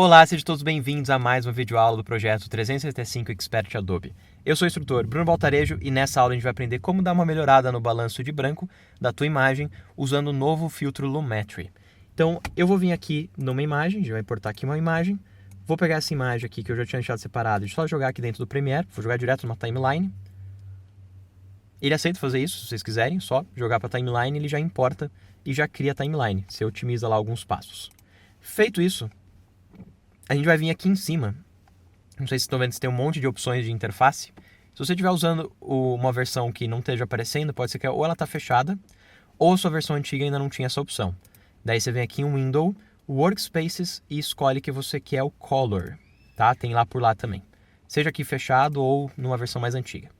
Olá, sejam todos bem-vindos a mais uma videoaula do projeto 365 Expert Adobe. Eu sou o instrutor Bruno Baltarejo e nessa aula a gente vai aprender como dar uma melhorada no balanço de branco da tua imagem usando o novo filtro Lumetri. Então, eu vou vir aqui numa imagem, a gente vai importar aqui uma imagem, vou pegar essa imagem aqui que eu já tinha deixado separada e só jogar aqui dentro do Premiere, vou jogar direto numa timeline. Ele aceita fazer isso, se vocês quiserem, só jogar para a timeline, ele já importa e já cria a timeline, você otimiza lá alguns passos. Feito isso, a gente vai vir aqui em cima, não sei se estão vendo se tem um monte de opções de interface. Se você estiver usando uma versão que não esteja aparecendo, pode ser que ou ela está fechada, ou a sua versão antiga ainda não tinha essa opção. Daí você vem aqui em Window, Workspaces e escolhe que você quer o Color, tá? Tem lá por lá também. Seja aqui fechado ou numa versão mais antiga.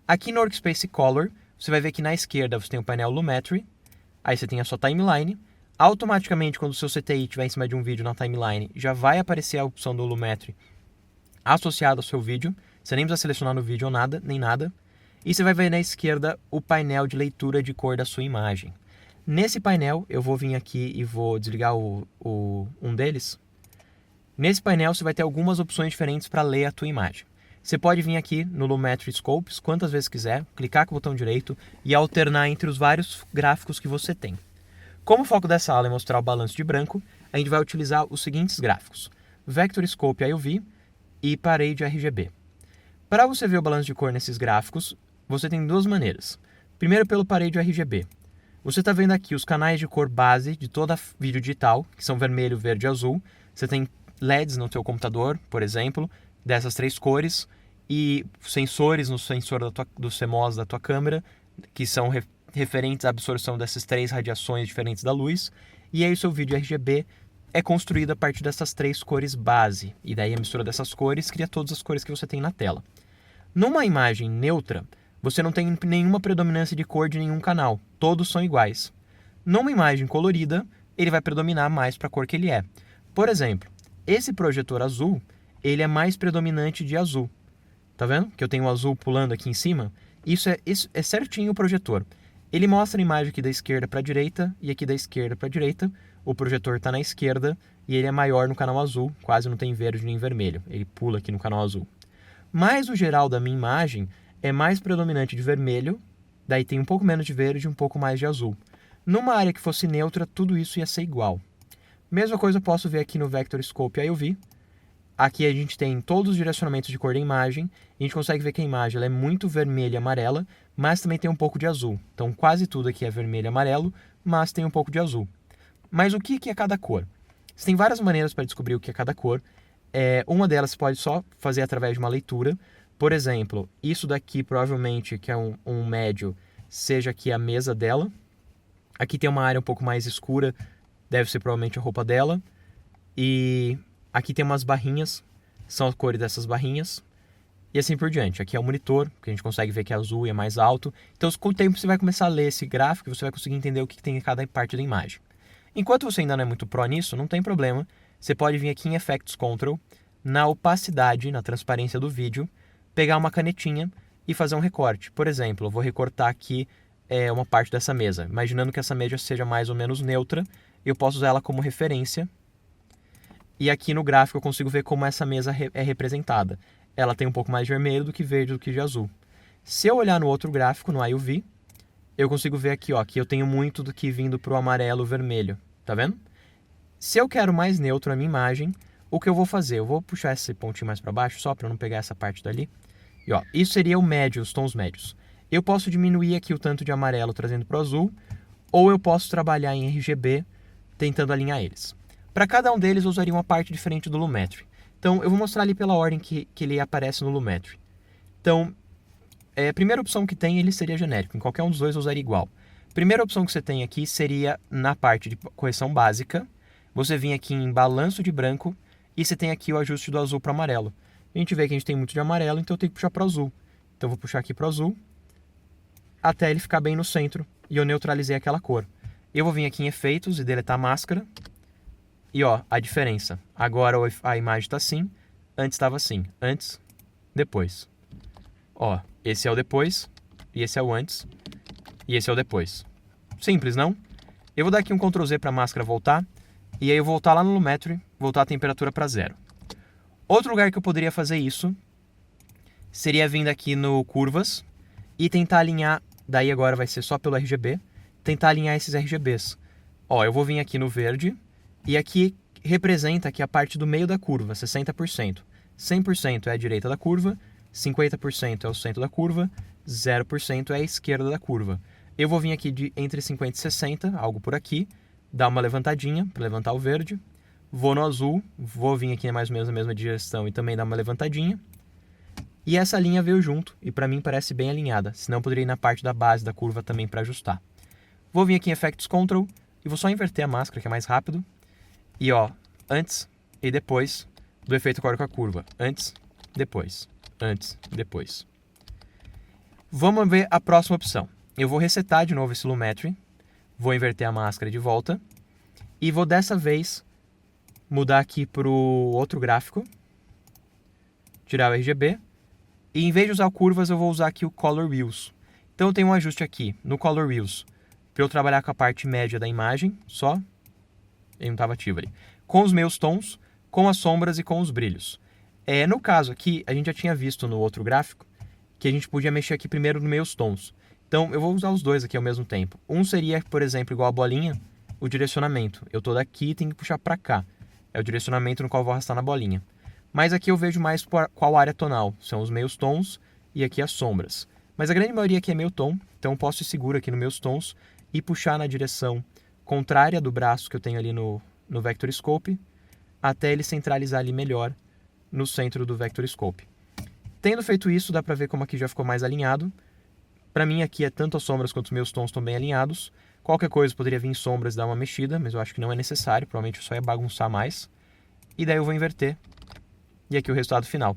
Aqui no Workspace Color, você vai ver que na esquerda você tem o painel Lumetri, aí você tem a sua timeline. Automaticamente, quando o seu CTI estiver em cima de um vídeo na timeline, já vai aparecer a opção do Lumetri associada ao seu vídeo. Você nem precisa selecionar no vídeo ou nada, nem nada. E você vai ver na esquerda o painel de leitura de cor da sua imagem. Nesse painel, eu vou vir aqui e vou desligar um deles. Nesse painel, você vai ter algumas opções diferentes para ler a tua imagem. Você pode vir aqui no Lumetri Scopes quantas vezes quiser, clicar com o botão direito e alternar entre os vários gráficos que você tem. Como o foco dessa aula é mostrar o balanço de branco, a gente vai utilizar os seguintes gráficos: Vector Scope IUV e Parade RGB. Para você ver o balanço de cor nesses gráficos, você tem duas maneiras. Primeiro pelo Parade RGB. Você está vendo aqui os canais de cor base de toda vídeo digital, que são vermelho, verde e azul. Você tem LEDs no teu computador, por exemplo, dessas três cores, e sensores no sensor do CMOS da tua câmera, que são referentes à absorção dessas três radiações diferentes da luz, e aí o seu vídeo RGB é construído a partir dessas três cores base, e daí a mistura dessas cores cria todas as cores que você tem na tela. Numa imagem neutra, você não tem nenhuma predominância de cor de nenhum canal, todos são iguais. Numa imagem colorida, ele vai predominar mais para a cor que ele é. Por exemplo, esse projetor azul, ele é mais predominante de azul. Tá vendo? Que eu tenho o azul pulando aqui em cima? Isso é certinho o projetor. Ele mostra a imagem aqui da esquerda para a direita e aqui da esquerda para a direita. O projetor está na esquerda e ele é maior no canal azul, quase não tem verde nem vermelho. Ele pula aqui no canal azul. Mas o geral da minha imagem é mais predominante de vermelho, daí tem um pouco menos de verde e um pouco mais de azul. Numa área que fosse neutra, tudo isso ia ser igual. Mesma coisa eu posso ver aqui no Vector Scope IUV. Aqui a gente tem todos os direcionamentos de cor da imagem, e a gente consegue ver que a imagem ela é muito vermelha e amarela, mas também tem um pouco de azul. Então quase tudo aqui é vermelho e amarelo, mas tem um pouco de azul. Mas o que é cada cor? Você tem várias maneiras para descobrir o que é cada cor. Uma delas você pode só fazer através de uma leitura. Por exemplo, isso daqui provavelmente, que é um médio, seja aqui a mesa dela. Aqui tem uma área um pouco mais escura, deve ser provavelmente a roupa dela. E aqui tem umas barrinhas, são as cores dessas barrinhas. E assim por diante. Aqui é o monitor, que a gente consegue ver que é azul e é mais alto. Então, com o tempo, você vai começar a ler esse gráfico e você vai conseguir entender o que tem em cada parte da imagem. Enquanto você ainda não é muito pró nisso, não tem problema. Você pode vir aqui em Effects Control, na opacidade, na transparência do vídeo, pegar uma canetinha e fazer um recorte. Por exemplo, eu vou recortar aqui uma parte dessa mesa. Imaginando que essa mesa seja mais ou menos neutra, eu posso usar ela como referência. E aqui no gráfico eu consigo ver como essa mesa é representada. Ela tem um pouco mais de vermelho do que verde do que de azul. Se eu olhar no outro gráfico, no IUV, eu consigo ver aqui, ó, que eu tenho muito do que vindo para o amarelo vermelho. Tá vendo? Se eu quero mais neutro a minha imagem, o que eu vou fazer? Eu vou puxar esse pontinho mais para baixo, só para não pegar essa parte dali. E ó, isso seria o médio, os tons médios. Eu posso diminuir aqui o tanto de amarelo trazendo para o azul, ou eu posso trabalhar em RGB tentando alinhar eles. Para cada um deles eu usaria uma parte diferente do Lumetri. Então eu vou mostrar ali pela ordem que ele aparece no Lumetri. Então, a primeira opção que tem ele seria genérico, em qualquer um dos dois eu usaria igual. Primeira opção que você tem aqui seria na parte de correção básica. Você vem aqui em balanço de branco e você tem aqui o ajuste do azul para amarelo. A gente vê que a gente tem muito de amarelo, então eu tenho que puxar para o azul. Então eu vou puxar aqui para o azul até ele ficar bem no centro e eu neutralizei aquela cor. Eu vou vir aqui em efeitos e deletar a máscara. E ó, a diferença. Agora a imagem está assim, antes estava assim. Antes, depois. Ó, esse é o depois, e esse é o antes, e esse é o depois. Simples, não? Eu vou dar aqui um Ctrl Z para a máscara voltar. E aí eu voltar lá no Lumetri, voltar a temperatura para 0. Outro lugar que eu poderia fazer isso seria vindo aqui no Curvas e tentar alinhar, daí agora vai ser só pelo RGB, tentar alinhar esses RGBs. Ó, eu vou vir aqui no verde e aqui representa aqui a parte do meio da curva, 60%. 100% é a direita da curva, 50% é o centro da curva, 0% é a esquerda da curva. Eu vou vir aqui de entre 50 e 60, algo por aqui, dar uma levantadinha para levantar o verde. Vou no azul, vou vir aqui mais ou menos na mesma direção e também dar uma levantadinha. E essa linha veio junto e para mim parece bem alinhada, senão eu poderia ir na parte da base da curva também para ajustar. Vou vir aqui em Effects Control e vou só inverter a máscara que é mais rápido. E ó, antes e depois do efeito Corta com a curva. Antes, depois. Antes, depois. Vamos ver a próxima opção. Eu vou resetar de novo esse Lumetri, vou inverter a máscara de volta e vou dessa vez mudar aqui para o outro gráfico, tirar o RGB e em vez de usar curvas eu vou usar aqui o Color Wheels. Então eu tenho um ajuste aqui no Color Wheels para eu trabalhar com a parte média da imagem, só, ele não estava ativo ali, com os meus tons, com as sombras e com os brilhos. No caso aqui, a gente já tinha visto no outro gráfico que a gente podia mexer aqui primeiro nos meus tons. Então eu vou usar os dois aqui ao mesmo tempo. Um seria, por exemplo, igual a bolinha, o direcionamento. Eu estou daqui e tenho que puxar para cá. É o direcionamento no qual eu vou arrastar na bolinha. Mas aqui eu vejo mais qual área tonal. São os meios tons e aqui as sombras. Mas a grande maioria aqui é meio tom, então eu posso ir seguro aqui nos meus tons e puxar na direção contrária do braço que eu tenho ali no Vector Scope, até ele centralizar ali melhor no centro do Vector Scope. Tendo feito isso, dá para ver como aqui já ficou mais alinhado. Para mim aqui é tanto as sombras quanto os meus tons estão bem alinhados. Qualquer coisa poderia vir em sombras e dar uma mexida, mas eu acho que não é necessário, provavelmente eu só ia bagunçar mais. E daí eu vou inverter. E aqui o resultado final.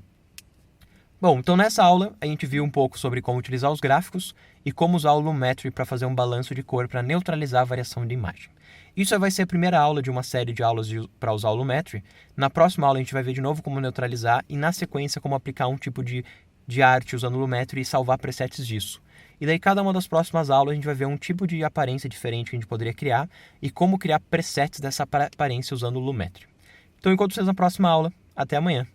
Bom, então nessa aula a gente viu um pouco sobre como utilizar os gráficos e como usar o Lumetri para fazer um balanço de cor para neutralizar a variação de imagem. Isso vai ser a primeira aula de uma série de aulas para usar o Lumetri. Na próxima aula a gente vai ver de novo como neutralizar e na sequência como aplicar um tipo de arte usando o Lumetri e salvar presets disso. E daí cada uma das próximas aulas a gente vai ver um tipo de aparência diferente que a gente poderia criar e como criar presets dessa aparência usando o Lumetri. Então encontro vocês na próxima aula. Até amanhã!